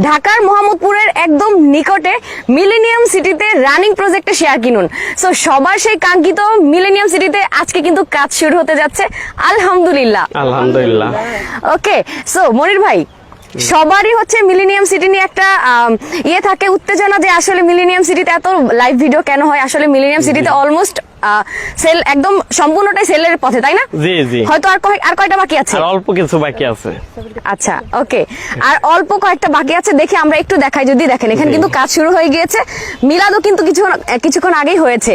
ঢাকার মোহাম্মদপুরের একদম নিকটে মিলেনিয়াম সিটিতে রানিং প্রজেক্টে শেয়ার কিনুন। সো সবার সেই কাঙ্ক্ষিত মিলেনিয়াম সিটিতে আজকে কিন্তু কাজ শুরু হতে যাচ্ছে আলহামদুলিল্লাহ। আলহামদুলিল্লাহ। ওকে, সো মনির ভাই, সবারই হচ্ছে মিলেনিয়াম সিটি নিয়ে একটা ইয়ে থাকে, উত্তেজনা, যে আসলে মিলেনিয়াম সিটিতে এত লাইভ ভিডিও কেন হয়। আসলে মিলেনিয়াম সিটিতে অলমোস্ট সেল একদম সম্পূর্ণটাই সেলের পথে, তাই না? জি জি। হয়তো আর কয়টা বাকি আছে? আর অল্প কিছু বাকি আছে। আচ্ছা, ওকে, আর অল্প কয়েকটা বাকি আছে। দেখি আমরা একটু দেখাই, যদি দেখেন এখানে কিন্তু কাজ শুরু হয়ে গিয়েছে। মিলাদও কিন্তু কিছুক্ষণ আগেই হয়েছে।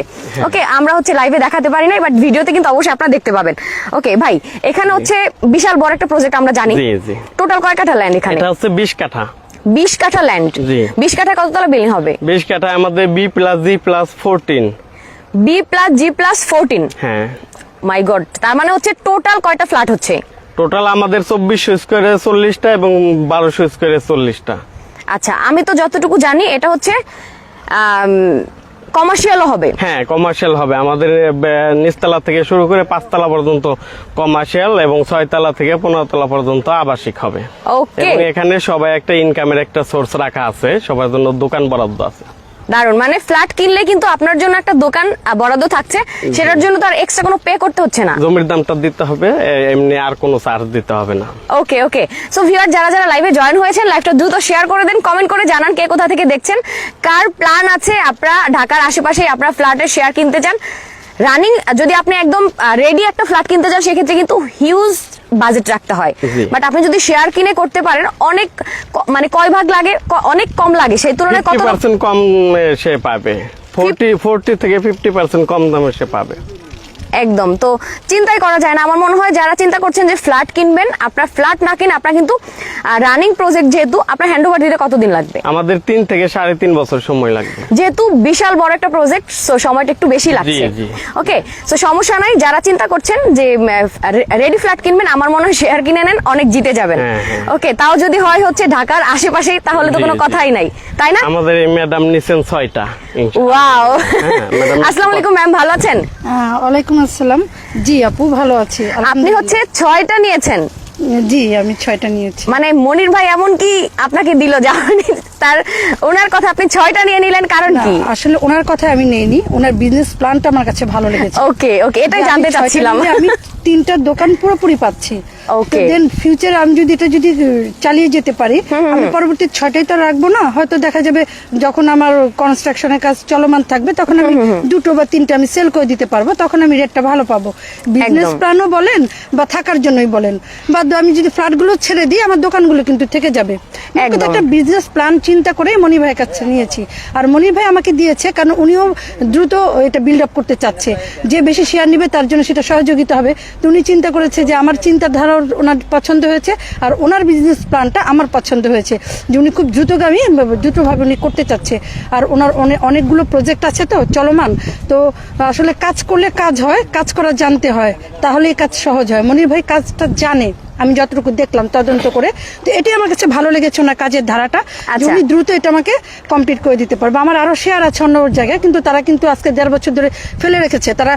ওকে, আমরা হচ্ছে লাইভে দেখাতে পারি না, বাট ভিডিওতে কিন্তু অবশ্যই আপনারা দেখতে পাবেন। ওকে ভাই, এখানে হচ্ছে বিশাল বড় একটা প্রজেক্ট, আমরা জানি। জি জি। টোটাল কয় কাঠা ল্যান্ড এখানে? এটা হচ্ছে 20 কাঠা। 20 কাঠা ল্যান্ড। জি। 20 কাঠা কততলা বিল্ডিং হবে? 20 কাঠা আমাদের B+G+14। B+G+14। হ্যাঁ। মাই গড, তার মানে হচ্ছে টোটাল কয়টা ফ্ল্যাট হচ্ছে? টোটাল আমাদের 2400 স্কয়ারে 40টা এবং 1200 স্কয়ারে 40টা। আচ্ছা, আমি তো যতটুকু জানি এটা হচ্ছে কমার্শিয়ালও হবে। হ্যাঁ, কমার্শিয়াল হবে। আমাদের নিচতলা থেকে শুরু করে 5তলা পর্যন্ত কমার্শিয়াল এবং 6তলা থেকে 15তলা পর্যন্ত আবাসিক হবে। ওকে, এবং এখানে সবাই একটা ইনকামের একটা সোর্স রাখা আছে, সবার জন্য দোকান বরাদ্দ আছে। দারুন, মানে ফ্ল্যাট কিনলে কিন্তু আপনার জন্য একটা দোকান বরাদ্দ থাকছে, সেটার জন্য তো আর এক্সট্রা কোনো পে করতে হচ্ছে না। জমির দামটা দিতে হবে, এমনি আর কোনো চার্জ দিতে হবে না। ওকে ওকে, সো ভিউয়ার যারা যারা লাইভে জয়েন হয়েছেন, লাইভটা দ্রুত শেয়ার করে দেন, কমেন্ট করে জানান কে কোথা থেকে দেখছেন, কার প্ল্যান আছে আপনারা ঢাকার আশেপাশে আপনারা ফ্ল্যাটের শেয়ার কিনতে চান রানিং। যদি আপনি একদম রেডি একটা ফ্ল্যাট কিনতে চান, সেক্ষেত্রে কিন্তু হিউজ বাজেট রাখতে হয়। বাট আপনি যদি শেয়ার কিনে করতে পারেন, অনেক মানে কয় ভাগ লাগে, অনেক কম লাগে, সেই তুলনায় কত 50% কম সে পাবে। 40 থেকে 50% কম দামে সে পাবে। একদম। তো চিন্তাই করা যায় না। আমার মনে হয় যারা চিন্তা করছেন যে ফ্ল্যাট কিনবেন, আপনার ফ্ল্যাট না কিনে আপনার কিন্তু রানিং প্রজেক্ট, যেহেতু আপনার হ্যান্ডওভার দিতে কতদিন লাগবে? আমাদের 3 থেকে 3.5 বছর সময় লাগবে। যেহেতু বিশাল বড় একটা প্রজেক্ট, সো সময়টা একটু বেশি লাগছে। জি। ওকে, সো সমস্যা নাই। যারা চিন্তা করছেন যে রেডি ফ্ল্যাট কিনবেন, আমার মনে হয় শেয়ার কিনে নেন, অনেক জিতে যাবেন। ওকে, তাও যদি হয় হচ্ছে ঢাকার আশেপাশেই, তাহলে তো কোনো কথাই নাই, তাই না? আমাদের এই ম্যাডাম নিছেন 6টা। ওয়াও, আসসালামু আলাইকুম ম্যাম, ভালো আছেন? ওয়ালাইকুম আসসালাম। জি আপু, ভালো আছি। আপনি হচ্ছে 6টা নিয়েছেন? জি, আমি 6টা নিয়েছি। মানে মনির ভাই এমন কি আপনাকে দিল জানি তার, ওনার কথা আপনি 6টা নিয়ে নিলেন, কারণ কি? আসলে ওনার কথা আমি নেইনি, ওনার বিজনেস প্ল্যানটা আমার কাছে ভালো লেগেছে। ওকে ওকে, এটাই জানতে চাচ্ছিলাম। আমি 3টা দোকান পুরোপুরি পাচ্ছি। ওকে, দেন ফিউচারে আমি যদি এটা চালিয়ে যেতে পারি, আমি পরবর্তী 6টাই তো রাখবো না, হয়তো দেখা যাবে যখন আমার কনস্ট্রাকশনের কাজ চলমান থাকবে, তখন আমি 2টো বা 3টে আমি সেল করে দিতে পারবো, তখন আমি রেটটা ভালো পাবো। বিজনেস প্ল্যানও বলেন বা থাকার জন্যই বলেন, বা আমি যদি ফ্ল্যাটগুলো ছেড়ে দিই, আমার দোকানগুলো কিন্তু থেকে যাবে। কিন্তু একটা বিজনেস প্ল্যান চিন্তা করে মনি ভাইয়ের কাছে নিয়েছি, আর মনি ভাই আমাকে দিয়েছে, কারণ উনিও দ্রুত এটা বিল্ড আপ করতে চাচ্ছে। যে বেশি শেয়ার নিবে তার জন্য সেটা সহযোগিতা হবে। তো উনি চিন্তা করেছে যে আমার চিন্তাধারা ওনার পছন্দ হয়েছে, আর ওনার বিজনেস প্ল্যানটা আমার পছন্দ হয়েছে, যে উনি খুব দ্রুতভাবে উনি করতে চাচ্ছে। আর ওনার অনেকগুলো প্রজেক্ট আছে তো চলমান। তো আসলে কাজ করলে কাজ হয়, কাজ করা জানতে হয়, তাহলেই কাজ সহজ হয়। মনির ভাই কাজটা জানে, আমি যতটুকু দেখলাম তদন্ত করে। তো এটাই আমার কাছে ভালো লেগেছে, ওনার কাজের ধারাটা। উনি দ্রুত এটা আমাকে কমপ্লিট করে দিতে পারবে। আমার আরো শেয়ার আছে অন্য জায়গায়, কিন্তু তারা কিন্তু আজকে 1.5 বছর ধরে ফেলে রেখেছে, তারা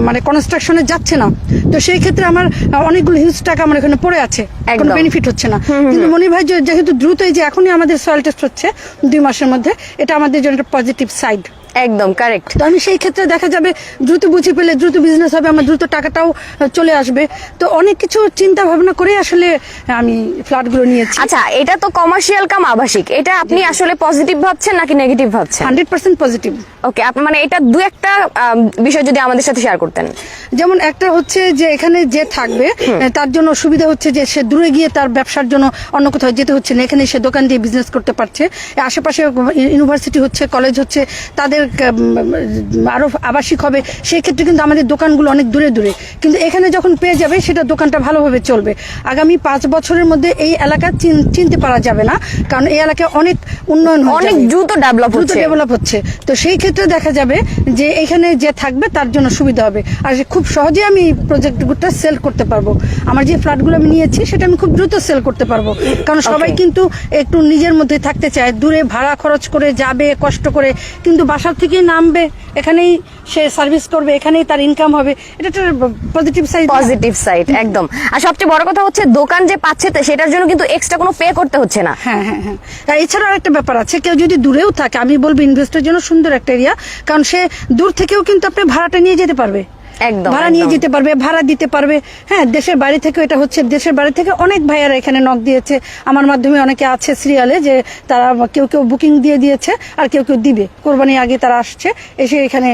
মানে কনস্ট্রাকশনে যাচ্ছে না। তো সেই ক্ষেত্রে আমার অনেকগুলো হিউজ টাকা আমার এখানে পড়ে আছে, কোনো বেনিফিট হচ্ছে না। কিন্তু মনির ভাই যেহেতু দ্রুত, এই যে এখনই আমাদের সয়েল টেস্ট হচ্ছে 2 মাসের মধ্যে, এটা আমাদের জন্য একটা পজিটিভ সাইড। একদম কারেক্ট। তো আমি সেই ক্ষেত্রে দেখা যাবে দ্রুত বুঝে পেলে দ্রুত বিজনেস হবে, আমার দ্রুত টাকাটাও চলে আসবে। তো অনেক কিছু চিন্তা ভাবনা করে আসলে আমি ফ্ল্যাটগুলো নিয়েছি। আচ্ছা, এটা তো কমার্শিয়াল কাম আবাসিক, এটা আপনি আসলে পজিটিভ ভাবছেন নাকি নেগেটিভ ভাবছেন? 100% পজিটিভ। ওকে, আপনি মানে এটা দু একটা বিষয় যদি আমাদের সাথে শেয়ার করতেন। যেমন একটা হচ্ছে যে এখানে যে থাকবে তার জন্য সুবিধা হচ্ছে যে সে দূরে গিয়ে তার ব্যবসার জন্য অন্য কোথাও যেতে হচ্ছে না, এখানে সে দোকান দিয়ে বিজনেস করতে পারছে। আশেপাশে ইউনিভার্সিটি হচ্ছে, কলেজ হচ্ছে, তাদের আরো আবাসিক হবে, সেই ক্ষেত্রে কিন্তু আমাদের দোকানগুলো অনেক দূরে দূরে, কিন্তু এখানে যখন পেয়ে যাবে সেটা দোকানটা ভালোভাবে চলবে। আগামী 5 বছরের মধ্যে এই এলাকা চিনতে পারা যাবে না, কারণ এই এলাকায় অনেক উন্নয়ন, অনেক দ্রুত ডেভেলপ হচ্ছে। তো সেই ক্ষেত্রে দেখা যাবে যে এখানে যে থাকবে তার জন্য সুবিধা হবে, আর খুব সহজে আমি প্রজেক্টগুলো সেল করতে পারবো। আমার যে ফ্ল্যাটগুলো আমি নিয়েছি সেটা আমি খুব দ্রুত সেল করতে পারবো, কারণ সবাই কিন্তু একটু নিজের মধ্যে থাকতে চায়। দূরে ভাড়া খরচ করে যাবে, কষ্ট করে, কিন্তু বাসা থেকেই নামবে, এখানেই সে সার্ভিস করবে, এখানেই তার ইনকাম হবে, এটা একটা পজিটিভ সাইড। পজিটিভ সাইড একদম। আর সবচেয়ে বড় কথা হচ্ছে দোকান যে পাচ্ছে সেটার জন্য কিন্তু এক্সট্রা কোনো পে করতে হচ্ছে না। হ্যাঁ হ্যাঁ হ্যাঁ। আর এছাড়াও একটা ব্যাপার আছে, কেউ যদি দূরেও থাকে, আমি বলবো ইনভেস্টের জন্য সুন্দর একটা এরিয়া, কারণ সে দূর থেকেও কিন্তু আপনি ভাড়াটা নিয়ে যেতে পারবে, একদম ভাড়া নিয়ে যেতে পারবে, ভাড়া দিতে পারবে। হ্যাঁ, দেশের বাড়ি থেকে এটা হচ্ছে, দেশের বাড়ি থেকে অনেক ভাইয়ারা এখানে নক দিয়েছে আমার মাধ্যমে, অনেকে আছে সিরিয়ালে যে তারা কেউ কেউ বুকিং দিয়ে দিয়েছে আর কেউ কেউ দিবে, কোরবানির আগে তারা আসছে, এসে এখানে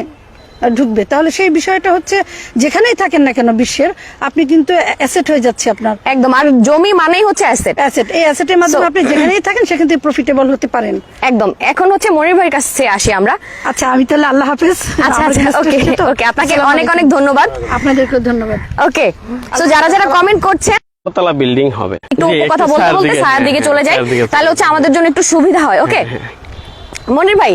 ঢুকবে। তাহলে সেই বিষয়টা হচ্ছে যেখানেই থাকেন না কেন বিশ্বের, আপনি কিন্তু অ্যাসেট হয়ে যাচ্ছে আপনার। একদম। আর জমি মানেই হচ্ছে অ্যাসেট। অ্যাসেট, এই অ্যাসেটের মাধ্যমে আপনি যেখানেই থাকেন সেখান থেকে প্রফিটেবল হতে পারেন। একদম। এখন হচ্ছে মনির ভাইয়ের কাছে আসি আমরা। আচ্ছা, আমি তাহলে আল্লাহ হাফেজ। আচ্ছা আচ্ছা, ওকে ওকে, আপনাকে অনেক অনেক ধন্যবাদ। আপনাদেরকেও ধন্যবাদ। ওকে, সো যারা যারা কমেন্ট করছেন তলা বিল্ডিং হবে, একটু কথা বলতে বলতে ছায়ার দিকে চলে যায়, তাহলে হচ্ছে আমাদের জন্য একটু সুবিধা হয়। ওকে মনির ভাই,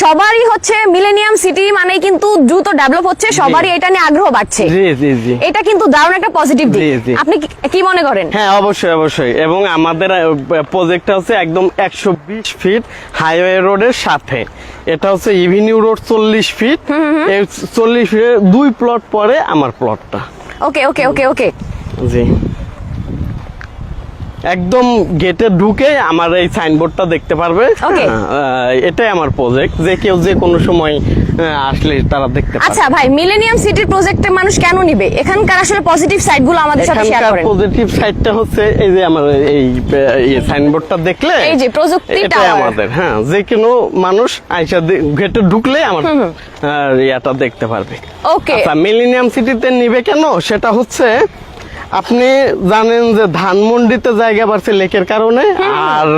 সবারই হচ্ছে মিলেনিয়াম সিটি মানে কিন্তু দ্রুত ডেভেলপ হচ্ছে, সবারই এটা নিয়ে আগ্রহ বাড়ছে। জি জি জি, এটা কিন্তু দারুণ একটা পজিটিভ দিক। জি, জি। আপনি কি মনে করেন? হ্যাঁ, অবশ্যই অবশ্যই। এবং আমাদের প্রজেক্টটা হচ্ছে একদম 120 ফিট হাইওয়ে রোডের সাথে, এটা হচ্ছে ইভিনিউ রোড 40 ফিট, এই 40 ফিটের 2 প্লট পরে আমার প্লটটা। ওকে ওকে ওকে ওকে, জি, একদম গেটে ঢুকে আমার এই সাইনবোর্ডটা দেখতে পারবে। Okay. এটাই আমার প্রজেক্ট, যে কেউ যে কোনো সময় আসলে তারা দেখতে পারবে। আচ্ছা ভাই, মিলেনিয়াম সিটির প্রজেক্টে মানুষ কেন নিবে? এখানকার আসলে পজিটিভ সাইডগুলো আমাদের সাথে শেয়ার এখানকার করেন। পজিটিভ সাইডটা হচ্ছে এই যে আমার এই সাইনবোর্ডটা দেখলে, এই যে প্রযুক্তি এটাই টাওয়ার আমাদের, হ্যাঁ, যে কোনো মানুষ আইসা গেটে ঢুকলে আমার ইয়াটা দেখতে পারবে। ওকে, আচ্ছা, মিলেনিয়াম সিটিতে নিবে কেন, সেটা হচ্ছে আপনি জানেন যে ধানমন্ডিতে জায়গা বাড়ছে লেকের কারণে, আর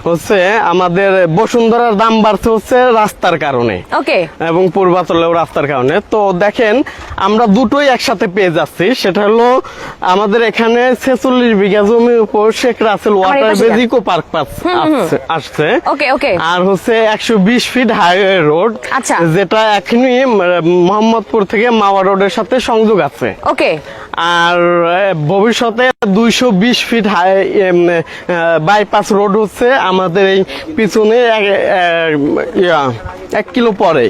হচ্ছে আমাদের বসুন্ধরার দাম বাড়ছে হচ্ছে রাস্তার কারণে, ওকে, এবং পূর্বাচলেও রাস্তার কারণে। তো দেখেন আমরা দুটোই একসাথে পেয়ে যাচ্ছি। সেটা হলো আমাদের এখানে 46 বিঘা জমির উপর শেখ রাসেল ওয়াটার বেজিকো পার্ক আসছে। ওকে ওকে, আর হচ্ছে 120 ফিট হাইওয়ে রোড, আচ্ছা, যেটা এখনই মোহাম্মদপুর থেকে মাওয়া রোডের সাথে সংযোগ আছে। ওকে, আর ভবিষ্যতে 220 ফিট বাইপাস রোড হচ্ছে আমাদের এই পিছনে 1 কিলো পরে।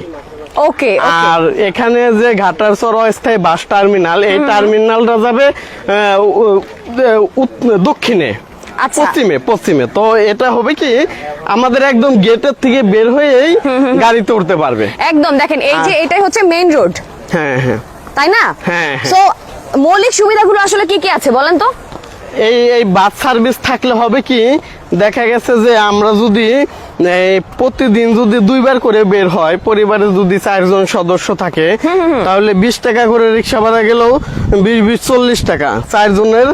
ওকে, আর এখানে যে ঘাটারচর অস্থায়ী বাস টার্মিনাল, এই টার্মিনালটা যাবে দক্ষিণে, আচ্ছা, পশ্চিমে। তো এটা হবে কি, আমাদের একদম গেটের থেকে বের হয়েই গাড়িতে উঠতে পারবে। একদম। দেখেন এই যে এটাই হচ্ছে মেইন রোড, হ্যাঁ হ্যাঁ, তাই না? হ্যাঁ। সো মৌলিক সুবিধাগুলো আসলে কি কি আছে বলেন তো? এই বাস সার্ভিস থাকলে হবে কি, দেখা গেছে যে আমরা যদি প্রতিদিন যদি 2 বার করে বের হয়, পরিবারে যদি 4 জন সদস্য থাকে, তাহলে 20 টাকা করে রিক্সা ভাড়া গেলেও 20 40 টাকা, 4 জনের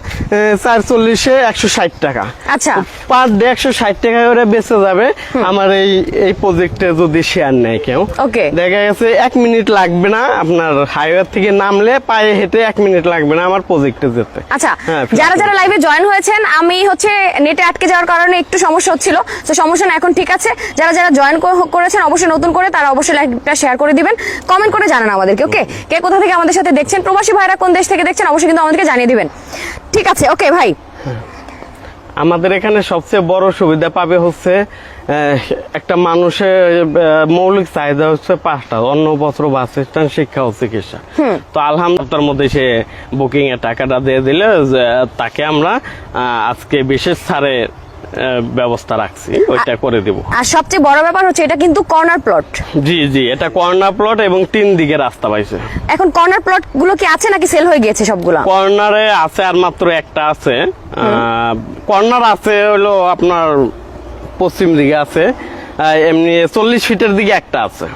4 40-এ 160 টাকা। আচ্ছা, পার ডে 160 টাকা করে বেঁচে যাবে আমার এই প্রজেক্টে যদি শেয়ার নেয় কেউ। ওকে, দেখা গেছে 1 মিনিট লাগবে না আপনার, হাইওয়ে থেকে নামলে পায়ে হেঁটে 1 মিনিট লাগবে না আমার প্রজেক্টে যেতে। আচ্ছা, হ্যাঁ, যারা যারা লাইভে জয়েন হয়েছেন, আমি হচ্ছে নেটে আটকে যাওয়ার কারণে একটু সমস্যা হচ্ছিল, তো সমস্যা না, এখন ঠিক আছে। যারা যারা জয়েন করেছেন অবশ্যই নতুন করে, তারা অবশ্যই লাইভটা শেয়ার করে দিবেন, কমেন্ট করে জানান আমাদেরকে। ওকে, কে কোথা থেকে আমাদের সাথে দেখছেন, প্রবাসী ভাইরা কোন দেশ থেকে দেখছেন, অবশ্যই কিন্তু আমাদেরকে জানিয়ে দিবেন। ঠিক আছে, ওকে ভাই। আমাদের এখানে সবচেয়ে বড় সুবিধা পাবে হচ্ছে একটা মানুষের মৌলিক চাহিদা হচ্ছে 5টা: অন্ন, বস্ত্র, বাসস্থান, শিক্ষা ও চিকিৎসা। তো আলহামদুলিল্লাহর মধ্যে সে বুকিং এর টাকাটা দিয়ে দিলে তাকে আমরা আজকে বিশেষ ছাড়ের ব্যবস্থা রাখছি, ওইটা করে দেব। আর সবচেয়ে বড় ব্যাপার হচ্ছে এটা কিন্তু কর্নার প্লট। জি জি, এটা কর্নার প্লট এবং 3 দিকে রাস্তা পাইছে। এখন কর্নার প্লট গুলো কি আছে নাকি সেল হয়ে গিয়েছে সবগুলা? কর্নারে আছে আর মাত্র একটা আছে। কর্নার আছে হলো আপনার পশ্চিম দিকে আছে, এমনি 40 ফিটের দিকে একটা আছে।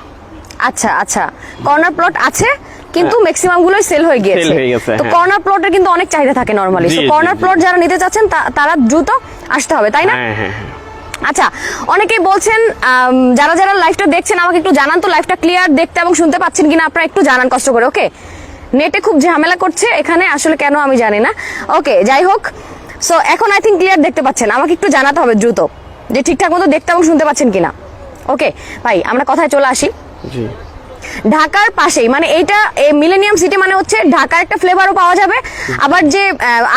আচ্ছা আচ্ছা, কর্নার প্লট আছে কিন্তু ম্যাক্সিমাম গুলোই সেল হয়ে গিয়েছে। তো কর্নার প্লটের কিন্তু অনেক চাহিদা থাকে নরমালি, তো কর্নার প্লট যারা নিতে চাচ্ছেন তারা দ্রুত আসতে হবে, তাই না? হ্যাঁ হ্যাঁ। আচ্ছা, অনেকেই বলছেন যারা যারা লাইভটা দেখছেন আমাকে একটু জানান তো লাইভটা ক্লিয়ার দেখতে এবং শুনতে পাচ্ছেন কিনা, আপনারা একটু জানান কষ্ট করে। ওকে, নেটে খুব ঝামেলা করছে এখানে, আসলে কেন আমি জানি না। ওকে, যাই হোক, সো এখন আই থিঙ্ক ক্লিয়ার দেখতে পাচ্ছেন, আমাকে একটু জানাতে হবে দ্রুত যে ঠিকঠাক মতো দেখতে এবং শুনতে পাচ্ছেন কিনা। ওকে ভাই, আমরা কথায় চলে আসি। জি, ঢাকার পাশেই, মানে এইটা মিলেনিয়াম সিটি মানে হচ্ছে ঢাকার একটা ফ্লেভারও পাওয়া যাবে, আবার যে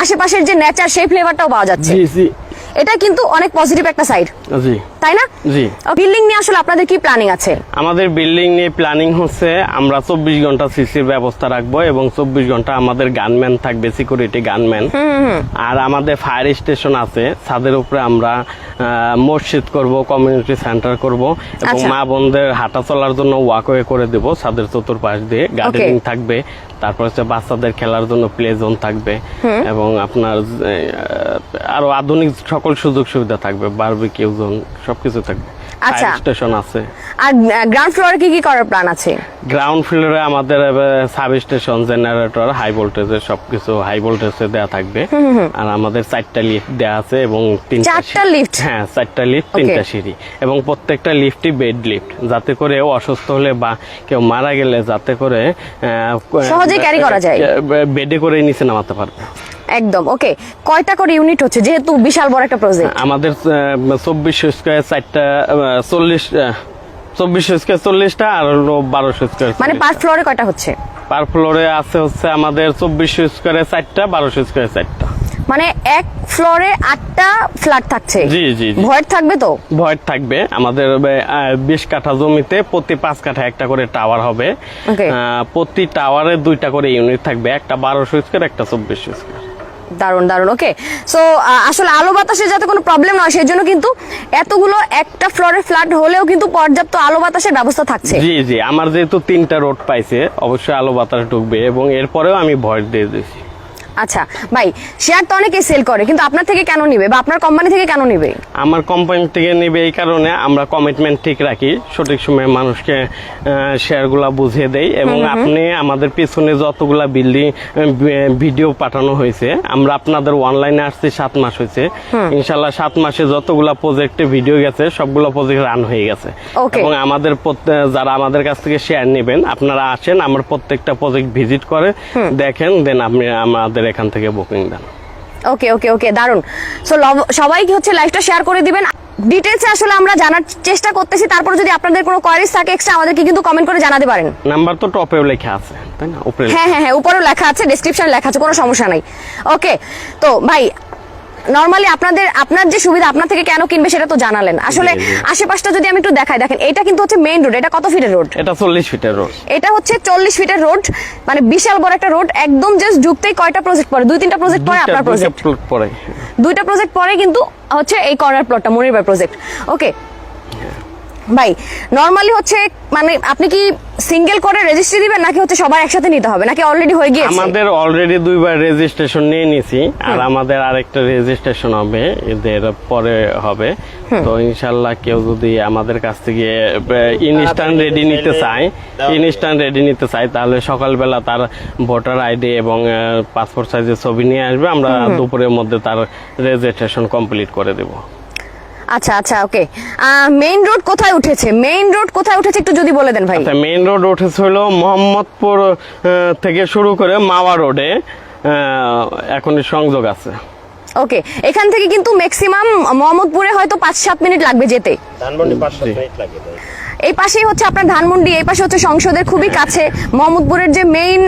আশেপাশের যে নেচার সেই ফ্লেভারটাও পাওয়া যাচ্ছে। জি জি। এটা কিন্তু অনেক পজিটিভ একটা সাইড, জি তাই না? জি। বিল্ডিং নিয়ে আসলে আপনাদের কি প্ল্যানিং আছে? আমাদের বিল্ডিং নিয়ে প্ল্যানিং হচ্ছে আমরা 24 ঘন্টা সিসির ব্যবস্থা রাখবো এবং 24 ঘন্টা আমাদের গানম্যান থাকবে, সিকিউরিটি গানম্যান। আর আমাদের ফায়ার স্টেশন আছে, ছাদের উপরে আমরা মসজিদ করব, কমিউনিটি সেন্টার করব এবং আচ্ছা। মা বোনদের হাঁটা চলার জন্য ওয়াকওয়ে করে দেব ছাদের চতুর্পাশ দিয়ে। গার্ডেনিং থাকবে, তারপর হচ্ছে বাচ্চাদের খেলার জন্য প্লে জোন থাকবে এবং আপনার আরো আধুনিক সকল সুযোগ সুবিধা থাকবে, বারবিকিউ জোন সবকিছু থাকবে। আচ্ছা। ফায়ার স্টেশন আছে। আর গ্রাউন্ড ফ্লোরে কি কি করার প্ল্যান আছে? গ্রাউন্ড ফ্লোরে আমাদের সাব স্টেশন, জেনারেটর, হাই ভোল্টেজের সবকিছু হাই ভোল্টেজে দেওয়া থাকবে। আর আমাদের 4টা লিফট দেওয়া আছে এবং 4টা লিফট? হ্যাঁ, 4টা লিফট, 3টা সিঁড়ি এবং প্রত্যেকটা লিফটই বেড লিফট, যাতে করে অসুস্থ হলে বা কেউ মারা গেলে যাতে করে সহজেই ক্যারি করা যায়, বেডে করে নিচে নামাতে পারবে। একদম। ওকে, কয়টা করে ইউনিট হচ্ছে যেহেতু বিশাল বড় একটা প্রজেক্ট? আমাদের 2400 স্কয়ার 4টা 2400 স্কয়ার 40টা আর 1200 স্কয়ার। মানে পার ফ্লোরে কয়টা হচ্ছে? পার ফ্লোরে আছে হচ্ছে আমাদের 2400 স্কয়ারে 4টা, 1200 স্কয়ারে 4টা। মানে এক ফ্লোরে 8টা ফ্ল্যাট থাকছে? জি জি। ভয়েড থাকবে তো? ভয়েড থাকবে। আমাদের 20 কাঠা জমিতে প্রতি 5 কাঠা একটা করে টাওয়ার হবে। Okay. প্রতি টাওয়ারে 2টা করে ইউনিট থাকবে, একটা 1200 স্কয়ার, একটা 2400 স্কয়ার। দারুন দারুন। ওকে, সো আসলে আলো বাতাসে যাতে কোনো প্রবলেম না হয় সেই জন্য কিন্তু এতগুলো একটা ফ্লোরের ফ্ল্যাট হলেও কিন্তু পর্যাপ্ত আলো বাতাসের ব্যবস্থা থাকছে। জি জি। আমার যেহেতু 3টা রোড পাইছে, অবশ্যই আলো বাতাস ঢুকবে এবং এরপরেও আমি ভয়েড দিয়ে দিয়েছি। আচ্ছা ভাই, শেয়ার তো অনেকেই সেল করে, কিন্তু আপনার থেকে কেন নিবে বা আপনার কোম্পানি থেকে কেন নিবে? আমার কোম্পানি থেকে নেবে এই কারণে, আমরা কমিটমেন্ট ঠিক রাখি, সঠিক সময়ে মানুষকে শেয়ারগুলা বুঝিয়ে দেই এবং আপনি আমাদের পিছনে যতগুলা বিল্ডিং ভিডিও পাঠানো হয়েছে, আমরা আপনাদের অনলাইনে আসছি 7 মাস হয়েছে, ইনশাল্লাহ 7 মাসে যতগুলা প্রজেক্টে ভিডিও গেছে সবগুলো প্রজেক্ট রান হয়ে গেছে। Okay. এবং আমাদের যারা আমাদের কাছ থেকে শেয়ার নেবেন, আপনারা আসেন, আমার প্রত্যেকটা প্রজেক্ট ভিজিট করে দেখেন, দেন আপনি আমাদের এখান থেকে বুকিং দেন। ওকে ওকে ওকে, দারুন। সো সবাইকে হচ্ছে লাইভটা শেয়ার করে দিবেন। ডিটেইলসে আসলে আমরা জানার চেষ্টা করতেছি, তারপর যদি আপনাদের কোনো কোয়ারিজ থাকে এক্সট্রা আমাদেরকে কিন্তু কমেন্ট করে জানাতে পারেন। নাম্বার তো টপেও লেখা আছে, তাই না? উপরে হ্যাঁ হ্যাঁ হ্যাঁ, উপরেও লেখা আছে, ডেসক্রিপশন লেখা আছে, কোনো সমস্যা নাই। ওকে, তো ভাই নরমালি আপনার যে সুবিধা, আপনার থেকে কেন কিনবে সেটা তো জানালেন। আসলে জি, জি। আশেপাশটা যদি আমি একটু দেখাই, দেখেন এটা কিন্তু হচ্ছে মেইন রোড। এটা কত ফিটের রোড? এটা 40 ফিটের রোড। এটা হচ্ছে 40 ফিটের রোড, মানে বিশাল বড় একটা রোড। একদম জাস্ট ঢুকতেই কয়টা প্রজেক্ট পড়ে? 2-3টা প্রজেক্ট পড়ে আপনার প্রজেক্ট? পরে 2টা প্রজেক্ট পরে কিন্তু হচ্ছে এই কর্নার প্লটটা, মনির ভাই প্রজেক্ট। ওকে ভাই, নরমালি হচ্ছে মানে আপনি কি সিঙ্গেল করে রেজিস্ট্রি দিবেন নাকি হচ্ছে সবার একসাথে নিতে হবে, নাকি অলরেডি হয়ে গিয়েছে? আমাদের অলরেডি 2বার রেজিস্ট্রেশন নিয়ে নিছি, আর আমাদের আরেকটা রেজিস্ট্রেশন হবে, এদের পরে হবে। তো ইনশাল্লাহ কেউ যদি আমাদের কাছ থেকে ইনস্ট্যান্ট রেডি নিতে চায় তাহলে সকালবেলা তার ভোটার আইডি এবং পাসপোর্ট সাইজের ছবি নিয়ে আসবে, আমরা দুপুরের মধ্যে তার রেজিস্ট্রেশন কমপ্লিট করে দেব। আচ্ছা আচ্ছা, ওকে। মেইন রোড কোথায় উঠেছে? একটু যদি বলে দেন ভাই। আচ্ছা, মেইন রোড উঠেছে হলো মোহাম্মদপুর থেকে শুরু করে মাওয়া রোডে এখনই সংযোগ আছে। ওকে, এখান থেকে কিন্তু ম্যাক্সিমাম মোহাম্মদপুরে হয়তো 5-7 মিনিট লাগবে যেতে। ধানমন্ডি 5-7 মিনিট লাগে। এই পাশেই হচ্ছে আপনার ধানমন্ডি, এই পাশে হচ্ছে সংসদের খুবই কাছে। মোহাম্মদপুরের যে মেইন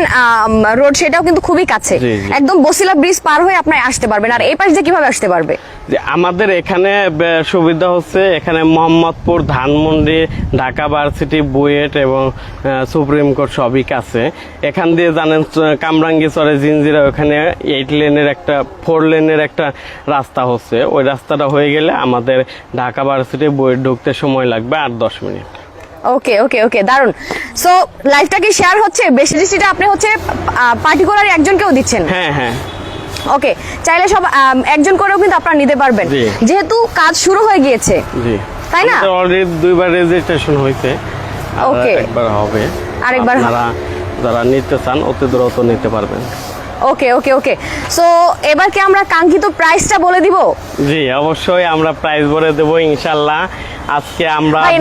রোড সেটাও কিন্তু খুবই কাছে, জি, জি। একদম বসিলা ব্রিজ পার হয়ে আপনি আসতে পারবেন। আর এই পাশ দিয়ে কিভাবে আসতে পারবে? যে আমাদের এখানে সুবিধা হচ্ছে, এখানে মোহাম্মদপুর, ধানমন্ডি, ঢাকা ভার্সিটি, বুয়েট এবং সুপ্রিম কোর্ট সবই কাছে। এখান দিয়ে জানেন কামরাঙ্গীচরে, জিঞ্জিরা, ওখানে 8 লেনের একটা 4 লেনের একটা রাস্তা হচ্ছে। ওই রাস্তাটা হয়ে গেলে আমাদের ঢাকা ভার্সিটি, বুয়েট ঢুকতে সময় লাগবে 8-10 মিনিট। ওকে ওকে ওকে, দারুন। সো লাইভটা কি শেয়ার হচ্ছে? বেসিসিটা আপনি হচ্ছে পার্টিকুলার একজনকেও দিচ্ছেন? হ্যাঁ হ্যাঁ। ওকে, চাইলে সব একজন করেও কিন্তু আপনারা নিতে পারবেন, জি। যেহেতু কাজ শুরু হয়ে গিয়েছে, জি, তাই না? অলরেডি 2বার রেজিস্ট্রেশন হয়েছে, Okay. একবার হবে। আরেকবার আপনারা যারা নিতে চান অতি দ্রুত নিতে পারবেন। ওকে ওকে ওকে, সো এবার কি আমরা কাঙ্ক্ষিত প্রাইসটা বলে দিব? জি, অবশ্যই আমরা প্রাইস বলে দেবো ইনশাল্লাহ। আজকে আমরা ভাই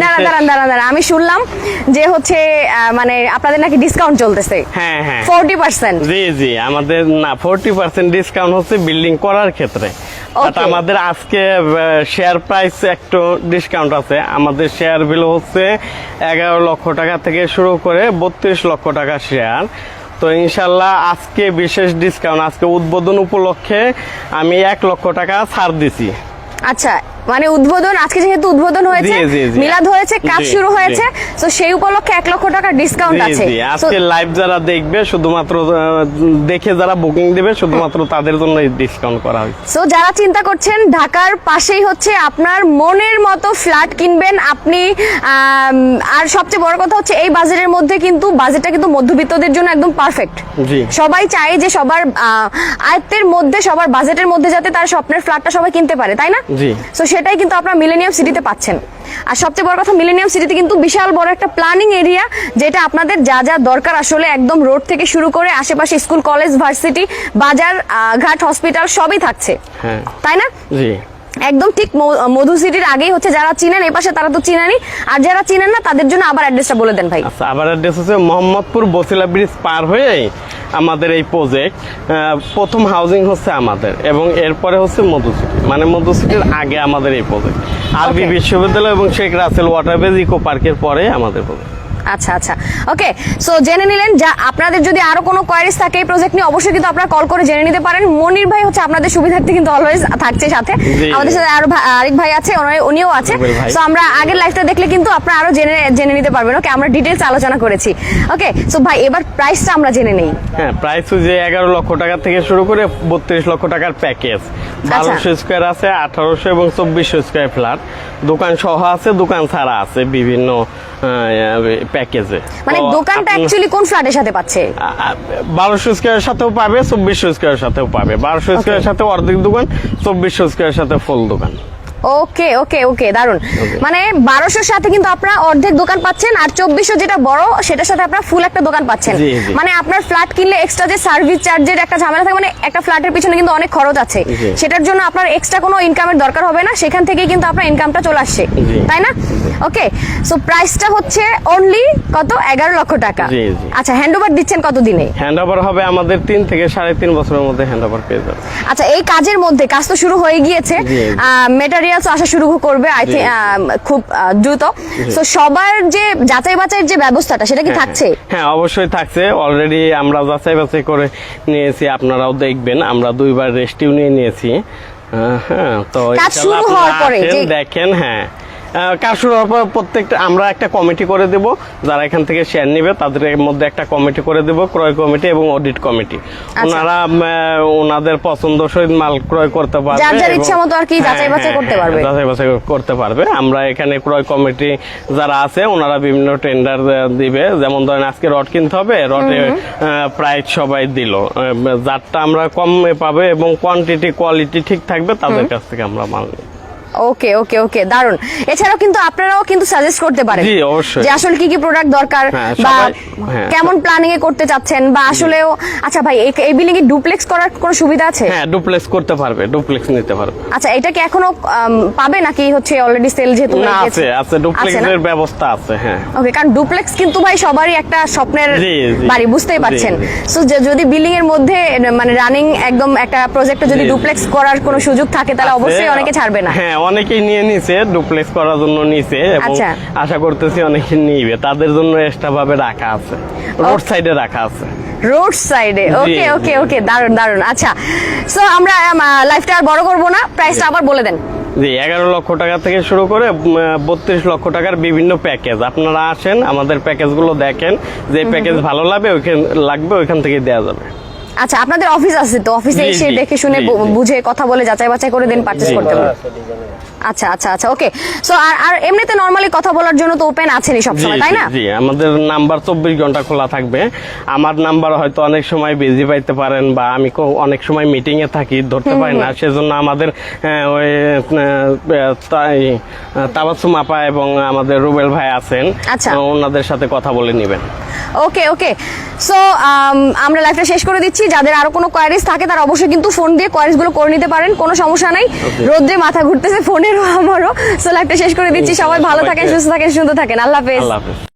দাঁড়ান, আমি শুনলাম যে হচ্ছে মানে আপনাদের নাকি ডিসকাউন্ট চলতেছে। হ্যাঁ হ্যাঁ 40%? জি জি, আমাদের না 40% ডিসকাউন্ট হচ্ছে বিল্ডিং করার ক্ষেত্রে। But Okay. আমাদের আজকে শেয়ার প্রাইস একটু ডিসকাউন্ট আছে। আমাদের শেয়ার ভ্যালু হচ্ছে 11 লক্ষ টাকা থেকে শুরু করে 32 লক্ষ টাকা শেয়ার। তো ইনশাল্লাহ আজকে বিশেষ ডিসকাউন্ট, আজকে উদ্বোধন উপলক্ষে আমি 1 লক্ষ টাকা ছাড় দিছি। আচ্ছা, মানে উদ্বোধন আজকে যেহেতু উদ্বোধন হয়েছে, জি, জি, জি। মিলাদ হয়েছে, কাজ জি, শুরু জি। হয়েছে, তো সেই উপলক্ষে 1 লক্ষ টাকা ডিসকাউন্ট জি আছে। জি So, আজকে লাইভ যারা দেখবে শুধুমাত্র দেখে যারা বুকিং দিবে শুধুমাত্র তাদের জন্য এই ডিসকাউন্ট করা হয়েছে। সো যারা চিন্তা করছেন ঢাকার পাশেই হচ্ছে আপনার মনের মতো ফ্ল্যাট কিনবেন আপনি, আর সবচেয়ে বড় কথা হচ্ছে এই বাজেটের মধ্যে কিন্তু বাজেটটা কিন্তু মধ্যবিত্তদের জন্য একদম পারফেক্ট। জি সবাই চায় যে সবার আয়ত্তের মধ্যে, সবার বাজেটের মধ্যে যাতে তার স্বপ্নের ফ্ল্যাটটা সবাই কিনতে পারে, তাই না? জি। সো সেটাই কিন্তু আপনারা মিলেনিয়াম সিটিতে পাচ্ছেন। আর সবচেয়ে বড় কথা, মিলেনিয়াম সিটিতে কিন্তু বিশাল বড় একটা প্ল্যানিং এরিয়া, যেটা আপনাদের যা যা দরকার আসলে একদম রোড থেকে শুরু করে আশেপাশে স্কুল, কলেজ, ভার্সিটি, বাজার, ঘাট, হসপিটাল সবই থাকছে, হ্যাঁ তাই না? জি একদম ঠিক মধু সিটির আগেই হচ্ছে, যারা চিনেন এই পাশে তারা তো চিনেনই, আর যারা চিনেন না তাদের জন্য আবার অ্যাড্রেসটা বলে দেন ভাই। আচ্ছা, আবার অ্যাড্রেস হচ্ছে মোহাম্মদপুর বসিলা ব্রিজ পার হয়ে আমাদের এই প্রজেক্ট। প্রথম হাউজিং হচ্ছে আমাদের এবং এরপরে হচ্ছে মধু সিটি, মানে মধু সিটির আগে আমাদের এই প্রজেক্ট। আরবি Okay. বিশ্ববিদ্যালয় এবং শেখ রাসেল ওয়াটারবেজ ইকো পার্কের পরে আমাদের প্রজেক্ট। আচ্ছা আচ্ছা, ওকে। সো জেনে নিলেন, যা আপনাদের যদি আরো কোনো কোয়ারিজ থাকে এই প্রজেক্ট নিয়ে অবশ্যই কিন্তু আপনারা কল করে জেনে নিতে পারেন। মনির ভাই হচ্ছে আপনাদের সুবিধার্থে কিন্তু অলওয়েজ থাকছে সাথে। জি। আমাদের সাথে আরো আরেক ভাই আছে, উনিও আছে। রুবেল ভাই। সো আমরা আগের লাইভটা দেখলে কিন্তু আপনারা আরো জেনে নিতে পারবেন। ওকে, আমরা ডিটেইলস আলোচনা করেছি। ওকে, সো ভাই এবার প্রাইসটা আমরা জেনে নেই। হ্যাঁ, প্রাইস হচ্ছে 11 লক্ষ টাকা থেকে শুরু করে 32 লক্ষ টাকার প্যাকেজ। 1200 স্কোয়ার আছে, 1800 এবং 2400 স্কোয়ার ফ্ল্যাট। দোকান সহ আছে, দোকান ছাড়া আছে বিভিন্ন প্যাকেজে। মানে দোকানটা অ্যাকচুয়ালি কোন ফ্ল্যাটের সাথে পাচ্ছে? 1200 স্কোয়ারের সাথেও পাবে, 2400 স্কোয়ারের সাথেও পাবে। 1200 স্কোয়ারের সাথে অর্ধেক দোকান, 2400 স্কোয়ারের সাথে ফুল দোকান। ওকে ওকে ওকে, দারুন। মানে 1200 সাথে কিন্তু আপনারা অর্ধেক দোকান পাচ্ছেন, আর 2400 যেটা বড় সেটার সাথে আপনারা ফুল একটা দোকান পাচ্ছেন। জি, জি। মানে আপনার ফ্ল্যাট কিনলে এক্সট্রা যে সার্ভিস চার্জের একটা ঝামেলা থাকে, মানে একটা ফ্ল্যাটের পিছনে কিন্তু অনেক খরচ আছে, জি। সেটার জন্য আপনার এক্সট্রা কোনো ইনকামের দরকার হবে না, সেখান থেকেই কিন্তু আপনার ইনকামটা চলে আসছে, জি। তাই না? ওকে, সো প্রাইসটা হচ্ছে অনলি কত? 11 লক্ষ টাকা। জি, জি। আচ্ছা, হ্যান্ডওভার দিচ্ছেন কত দিনে? হ্যান্ড ওভার হবে আমাদের 3 থেকে 3.5 বছরের মধ্যে হ্যান্ড ওভার পেয়ে যাবে। আচ্ছা, এই কাজের মধ্যে কাজ তো শুরু হয়ে গিয়েছে, জি। মেটেরিয়ালস আসা শুরু করবে আই থিঙ্ক খুব দ্রুত। সো সবার যে যাচাই বাছাইয়ের যে ব্যবস্থাটা সেটা কি থাকছে? হ্যাঁ, অবশ্যই থাকছে। অলরেডি আমরা যাচাই বাছাই করে নিয়েছি, আপনারাও দেখবেন। আমরা 2বার রেস্টিউ নিয়েছি। হ্যাঁ, তো কাজ শুরু হওয়ার পরে যে দেখেন, হ্যাঁ কাজ শুরু হওয়ার পর প্রত্যেকটা আমরা একটা কমিটি করে দেব, যারা এখান থেকে শেয়ার নেবে তাদের মধ্যে একটা কমিটি করে দেব, ক্রয় কমিটি এবং অডিট কমিটি। ওনারা ওনাদের পছন্দ সহিত মাল ক্রয় করতে পারবে, যার যার এবং- ইচ্ছা মতো আর কি যাচাই বাছাই করতে পারবে। যাচাই বাছাই করতে পারবে। আমরা এখানে ক্রয় কমিটি যারা আছে ওনারা বিভিন্ন টেন্ডার দিবে, যেমন ধরেন আজকে রড কিনতে হবে, রডের প্রাইস সবাই দিল, যারটা আমরা কমে পাবে এবং কোয়ান্টিটি কোয়ালিটি ঠিক থাকবে তাদের কাছ থেকে আমরা মাল নিই। ওকে ওকে ওকে, দারুন। এছাড়াও কিন্তু আপনারাও কিন্তু সাজেস্ট করতে পারেন জি, অবশ্যই। যে আসলে কি কি প্রোডাক্ট দরকার, হ্যাঁ, বা সবাই- হ্যাঁ। কেমন প্ল্যানিং এ করতে চাচ্ছেন, বা আসলেও। আচ্ছা ভাই, এই বিল্ডিং এ ডুপ্লেক্স করার কোনো সুবিধা আছে? হ্যাঁ, ডুপ্লেক্স করতে পারবে, ডুপ্লেক্স নিতে পারবে। আচ্ছা, এটা কি এখনো পাবে নাকি হচ্ছে অলরেডি সেল যেহেতু না, হয়ে গেছে? আছে আছে ডুপ্লেক্সের ব্যবস্থা আছে। হ্যাঁ, ওকে, কারণ ডুপ্লেক্স কিন্তু ভাই সবারই একটা স্বপ্নের জি, জি। বাড়ি, বুঝতেই জি, পারছেন। জি। সো যদি বিল্ডিং এর মধ্যে মানে রানিং একদম একটা প্রজেক্টে যদি জি, জি। ডুপ্লেক্স করার কোনো সুযোগ থাকে তাহলে অবশ্যই অনেকে ছাড়বে না। হ্যাঁ, অনেকেই নিয়ে নিছে, ডুপ্লেক্স করার জন্য নিছে এবং আচ্ছা। আশা করতেছি অনেকে নিবে, তাদের জন্য এক্সট্রা ভাবে রাখা আছে, রোড সাইডে রাখা আছে। রোড সাইডে, ওকে ওকে ওকে, দারুন দারুন। আচ্ছা, সো আমরা লাইফটা আর বড় করবো না, প্রাইসটা আবার বলে দেন। জি, 11 লক্ষ টাকা থেকে শুরু করে 32 লক্ষ টাকার বিভিন্ন প্যাকেজ। আপনারা আসেন, আমাদের প্যাকেজগুলো দেখেন, যে প্যাকেজ ভালো লাগবে ওইখান থেকে দেওয়া যাবে। আচ্ছা, আপনাদের অফিস আছে তো, অফিসে জি, এসে জি, দেখে শুনে জি, জি। বুঝে কথা বলে যাচাই বাছাই করে দেন পারচেজ জি, করতে পারবেন। আচ্ছা আচ্ছা আচ্ছা, ওকে। সো আর এমনিতে নরমালি কথা বলার জন্য তো ওপেন আছেনই সবসময়, তাই না? জি, আমাদের নাম্বার 24 ঘন্টা খোলা থাকবে। আমার নাম্বার হয়তো অনেক সময় বিজি পাইতে পারেন, বা আমি অনেক সময় মিটিং এ থাকি, ধরতে পারি না, সেজন্য আমাদের ওই তাবাসসুম আপা এবং আমাদের রুবেল ভাই আছেন, আচ্ছা। ওনাদের সাথে কথা বলে নেবেন। ওকে ওকে, সো আমরা লাইভটা শেষ করে দিচ্ছি। যাদের আরো কোনো কোয়ারিজ থাকে তারা অবশ্যই কিন্তু ফোন দিয়ে কোয়ারিজ গুলো করে নিতে পারেন, কোনো সমস্যা নাই। রোদ্রে মাথা ঘুরতেছে ফোনেরও আমারও। সো লাইভটা শেষ করে দিচ্ছি। সবাই ভালো থাকেন, সুস্থ থাকেন, সুন্দর থাকেন। আল্লাহ হাফেজ। আল্লাহ হাফেজ।